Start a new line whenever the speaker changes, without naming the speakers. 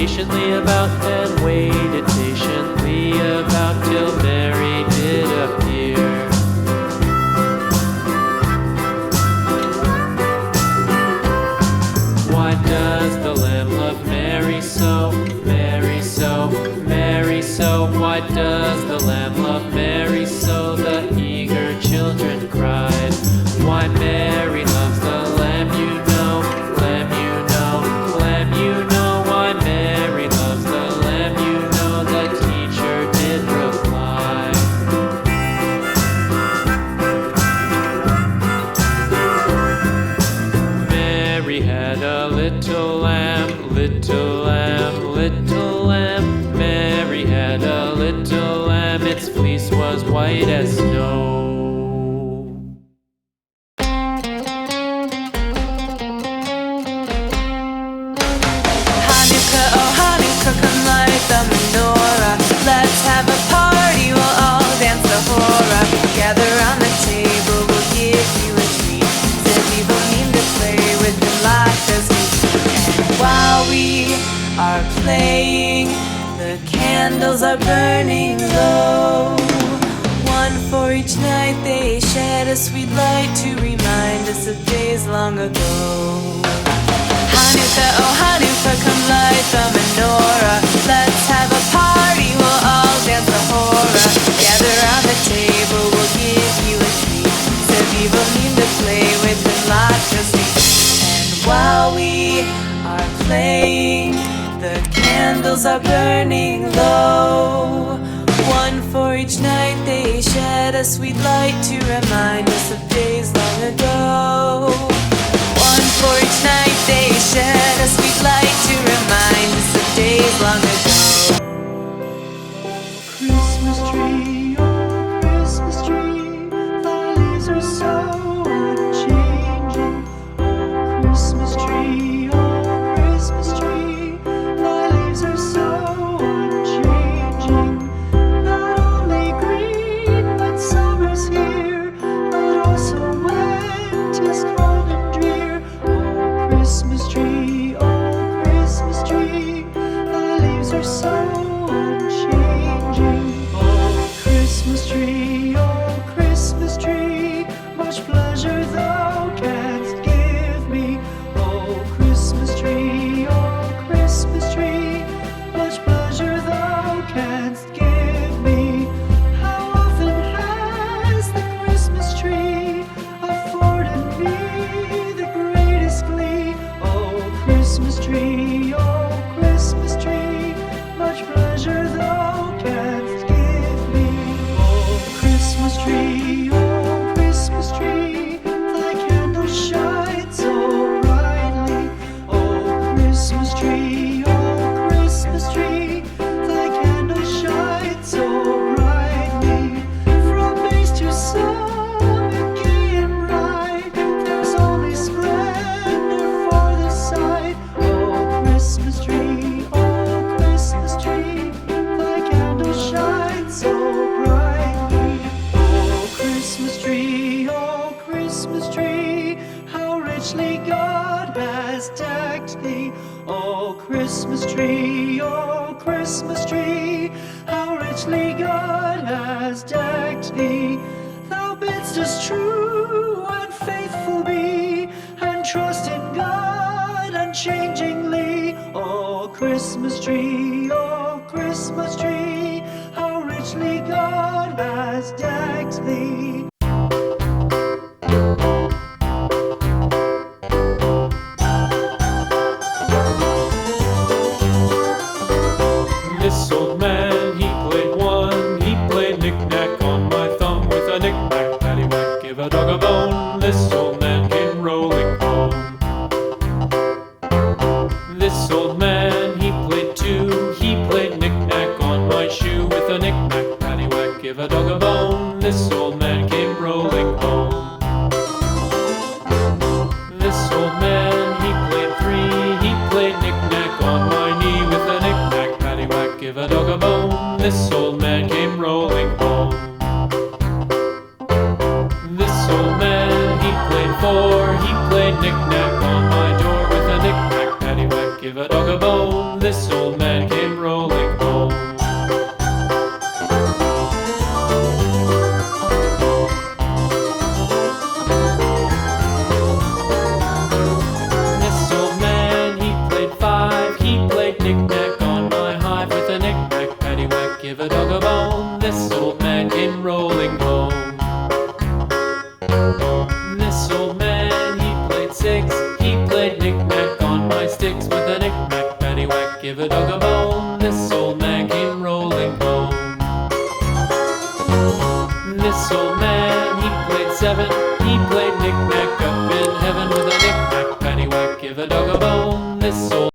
patiently about and waited patiently about till Mary did appear. Why does the lamb love Mary so, Mary so, Mary so? Why does the lamb love Mary so? The eager children cried. Why Mary loves the lamb, you know, lamb, you know, lamb, you know. Why Mary loves the lamb, you know, the teacher did reply. Mary had a little lamb, little lamb, little lamb. Mary had a little lamb, its fleece was white as snow.
Come light the menorah. Let's have a party, we'll all dance the hora. Gather round the table, we'll give you a treat. Xvii will mean to play with them like a sweet. And while we are playing, the candles are burning low. One for each night, they shed a sweet light to remind us of days long ago. Hanukkah, oh Hanukkah, come light the menorah. Let's have a party, we'll all dance the hora. Gather round the table, we'll give you a treat. Xvii will mean to play with them like a sweet. And while we are playing, the candles are burning low. One for each night, they shed a sweet light to remind us of days long ago. One for each night, they shed a sweet light to remind us of days long ago.
Christmas tree, oh Christmas tree, thy leaves are so unchanging. Oh Christmas tree, thy leaves are so unchanging. Not only green when summer's here, but also when 'tis cold and drear. Oh Christmas tree, thy leaves are so unchanging. Oh Christmas tree, much pleasure thou canst give me. Oh Christmas tree, much pleasure thou canst give me. How often has the Christmas tree afforded me the greatest glee? Oh Christmas tree, much pleasure thou canst give me. Oh Christmas tree, thy candles shine so brightly. Oh Christmas tree, thy candles shine so brightly. From base to summit, gay and bright, there's only splendor for the sight. Oh Christmas tree, thy candles shine so brightly. Oh Christmas tree, how richly God has decked thee. Oh Christmas tree, how richly God has decked thee. Thou bidst us true and faithful be, and trust in God unchangingly. Oh Christmas tree, how richly God has decked thee.
This old man, he played knick-knack on my thumb with a knick-knack, paddywhack, give a dog a bone. This old man came rolling home. This old man, he played knick-knack on my shoe with a knick-knack, paddywhack, give a dog a bone. This old man came rolling home. This old man, he played knick-knack on my knee with a knick-knack, paddywhack, give a dog a bone. This old man came rolling home. This old man, he played knick-knack on my door with a knick-knack, paddywhack, give give a dog a bone. This old man came rolling home. This old man, he played five. He played knick-knack on my hive with a knick-knack, paddywhack, give a dog a bone. This old man came rolling home. This old man, he played six. He played knick-knack on my sticks with a knick-knack, paddywhack, give a dog a bone. This old man came rolling home. This old man, he played seven. He played knick-knack up in heaven with a knick-knack, paddywhack, give a dog a bone. This old